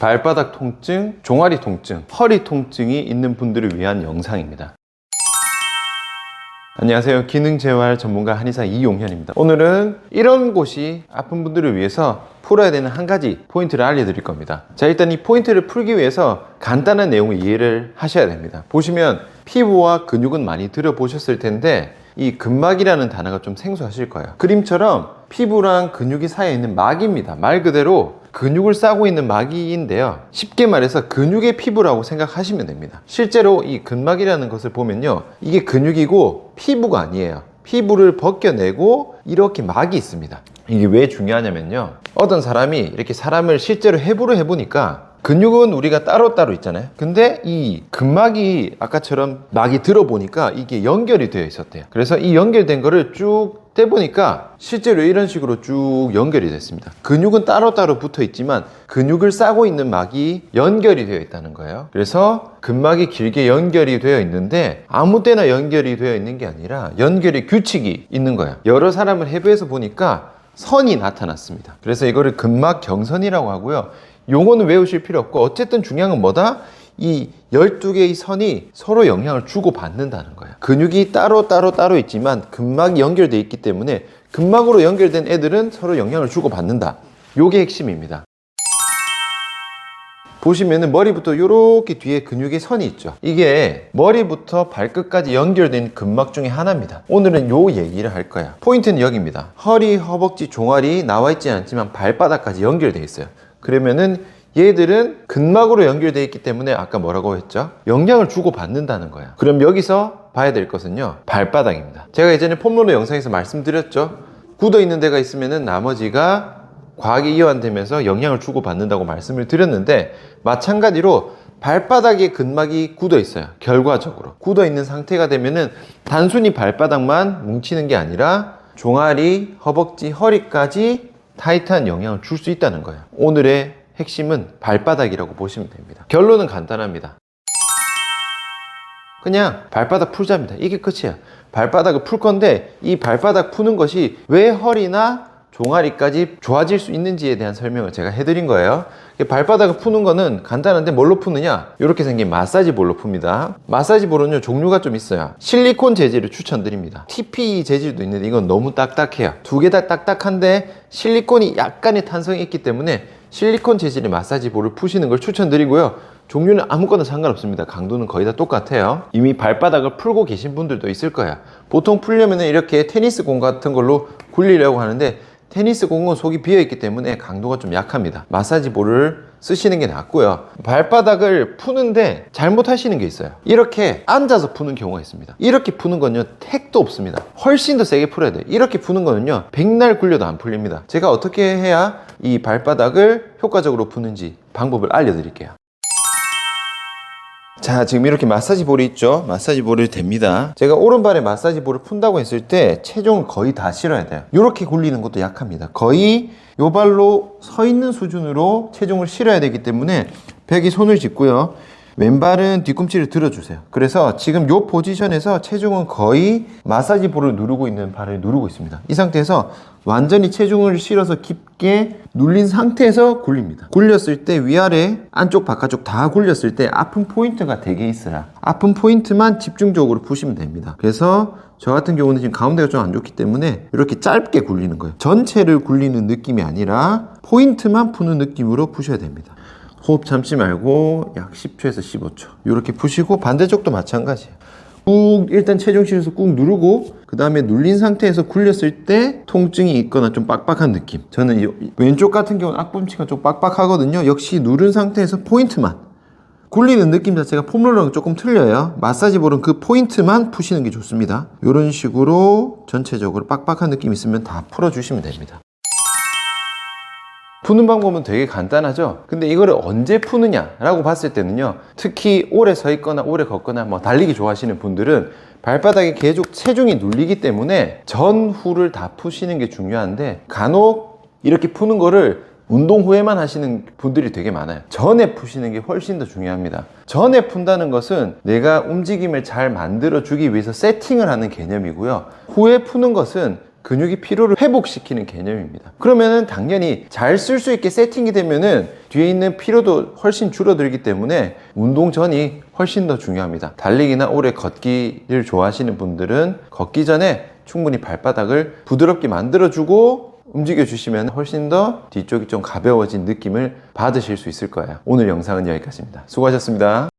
발바닥 통증, 종아리 통증, 허리 통증이 있는 분들을 위한 영상입니다. 안녕하세요. 기능재활 전문가 한의사 이용현입니다. 오늘은 이런 곳이 아픈 분들을 위해서 풀어야 되는 한 가지 포인트를 알려드릴 겁니다. 자, 일단 이 포인트를 풀기 위해서 간단한 내용을 이해를 하셔야 됩니다. 보시면 피부와 근육은 많이 들어보셨을 텐데 이 근막이라는 단어가 좀 생소하실 거예요. 그림처럼 피부랑 근육이 사이에 있는 막입니다. 말 그대로 근육을 싸고 있는 막이인데요, 쉽게 말해서 근육의 피부라고 생각하시면 됩니다. 실제로 이 근막이라는 것을 보면요, 이게 근육이고 피부가 아니에요. 피부를 벗겨내고 이렇게 막이 있습니다. 이게 왜 중요하냐면요, 어떤 사람이 이렇게 사람을 실제로 해부를 해보니까 근육은 우리가 따로따로 있잖아요. 근데 이 근막이 아까처럼 막이 들어보니까 이게 연결이 되어 있었대요. 그래서 이 연결된 거를 쭉 떼보니까 실제로 이런 식으로 쭉 연결이 됐습니다. 근육은 따로따로 붙어 있지만 근육을 싸고 있는 막이 연결이 되어 있다는 거예요. 그래서 근막이 길게 연결이 되어 있는데 아무 때나 연결이 되어 있는 게 아니라 연결의 규칙이 있는 거예요. 여러 사람을 해부해서 보니까 선이 나타났습니다. 그래서 이거를 근막 경선이라고 하고요. 용어는 외우실 필요 없고 어쨌든 중요한 건 뭐다? 이 12개의 선이 서로 영향을 주고받는다는 거예요. 근육이 따로 있지만 근막이 연결되어 있기 때문에 근막으로 연결된 애들은 서로 영향을 주고받는다. 요게 핵심입니다. 보시면은 머리부터 이렇게 뒤에 근육의 선이 있죠. 이게 머리부터 발끝까지 연결된 근막 중에 하나입니다. 오늘은 요 얘기를 할 거야. 포인트는 여기입니다. 허리, 허벅지, 종아리 나와 있지 않지만 발바닥까지 연결되어 있어요. 그러면은 얘들은 근막으로 연결되어 있기 때문에 아까 뭐라고 했죠? 영향을 주고받는다는 거야. 그럼 여기서 봐야 될 것은요, 발바닥입니다. 제가 예전에 폼롤러 영상에서 말씀드렸죠. 굳어 있는 데가 있으면은 나머지가 과하게 이완되면서 영향을 주고받는다고 말씀을 드렸는데, 마찬가지로 발바닥에 근막이 굳어 있어요. 결과적으로 굳어 있는 상태가 되면은 단순히 발바닥만 뭉치는 게 아니라 종아리, 허벅지, 허리까지 타이트한 영향을 줄 수 있다는 거예요. 오늘의 핵심은 발바닥이라고 보시면 됩니다. 결론은 간단합니다. 그냥 발바닥 풀자입니다. 이게 끝이에요. 발바닥을 풀 건데 이 발바닥 푸는 것이 왜 허리나 종아리까지 좋아질 수 있는지에 대한 설명을 제가 해드린 거예요. 발바닥을 푸는 거는 간단한데 뭘로 푸느냐? 이렇게 생긴 마사지 볼로 풉니다. 마사지 볼은요, 종류가 좀 있어요. 실리콘 재질을 추천드립니다. TPE 재질도 있는데 이건 너무 딱딱해요. 두 개 다 딱딱한데 실리콘이 약간의 탄성이 있기 때문에 실리콘 재질의 마사지 볼을 푸시는 걸 추천드리고요. 종류는 아무거나 상관없습니다. 강도는 거의 다 똑같아요. 이미 발바닥을 풀고 계신 분들도 있을 거야. 보통 풀려면 이렇게 테니스 공 같은 걸로 굴리려고 하는데 테니스 공은 속이 비어있기 때문에 강도가 좀 약합니다. 마사지 볼을 쓰시는 게 낫고요. 발바닥을 푸는데 잘못하시는 게 있어요. 이렇게 앉아서 푸는 경우가 있습니다. 이렇게 푸는 건요, 택도 없습니다. 훨씬 더 세게 풀어야 돼요. 이렇게 푸는 거는요, 백날 굴려도 안 풀립니다. 제가 어떻게 해야 이 발바닥을 효과적으로 푸는지 방법을 알려드릴게요. 자, 지금 이렇게 마사지 볼이 있죠? 마사지 볼을 댑니다. 제가 오른발에 마사지 볼을 푼다고 했을 때 체중을 거의 다 실어야 돼요. 이렇게 굴리는 것도 약합니다. 거의 요 발로 서 있는 수준으로 체중을 실어야 되기 때문에 벽에 손을 짚고요. 왼발은 뒤꿈치를 들어주세요. 그래서 지금 요 포지션에서 체중은 거의 마사지 볼을 누르고 있는 발을 누르고 있습니다. 이 상태에서 완전히 체중을 실어서 깊게 눌린 상태에서 굴립니다. 굴렸을 때 위아래 안쪽 바깥쪽 다 굴렸을 때 아픈 포인트가 되게 있어요. 아픈 포인트만 집중적으로 푸시면 됩니다. 그래서 저 같은 경우는 지금 가운데가 좀 안 좋기 때문에 이렇게 짧게 굴리는 거예요. 전체를 굴리는 느낌이 아니라 포인트만 푸는 느낌으로 푸셔야 됩니다. 호흡 참지 말고 약 10초에서 15초 이렇게 푸시고, 반대쪽도 마찬가지예요. 꾹 일단 체중 실어서 꾹 누르고 그 다음에 눌린 상태에서 굴렸을 때 통증이 있거나 좀 빡빡한 느낌. 저는 왼쪽 같은 경우는 앞꿈치가 좀 빡빡하거든요. 역시 누른 상태에서 포인트만, 굴리는 느낌 자체가 폼롤러랑 조금 틀려요. 마사지 볼은 그 포인트만 푸시는 게 좋습니다. 이런 식으로 전체적으로 빡빡한 느낌 있으면 다 풀어주시면 됩니다. 푸는 방법은 되게 간단하죠. 근데 이거를 언제 푸느냐 라고 봤을 때는요, 특히 오래 서 있거나 오래 걷거나 뭐 달리기 좋아하시는 분들은 발바닥에 계속 체중이 눌리기 때문에 전후를 다 푸시는 게 중요한데, 간혹 이렇게 푸는 거를 운동 후에만 하시는 분들이 되게 많아요. 전에 푸시는 게 훨씬 더 중요합니다. 전에 푼다는 것은 내가 움직임을 잘 만들어 주기 위해서 세팅을 하는 개념이고요. 후에 푸는 것은 근육이 피로를 회복시키는 개념입니다. 그러면은 당연히 잘 쓸 수 있게 세팅이 되면은 뒤에 있는 피로도 훨씬 줄어들기 때문에 운동 전이 훨씬 더 중요합니다. 달리기나 오래 걷기를 좋아하시는 분들은 걷기 전에 충분히 발바닥을 부드럽게 만들어주고 움직여주시면 훨씬 더 뒤쪽이 좀 가벼워진 느낌을 받으실 수 있을 거예요. 오늘 영상은 여기까지입니다. 수고하셨습니다.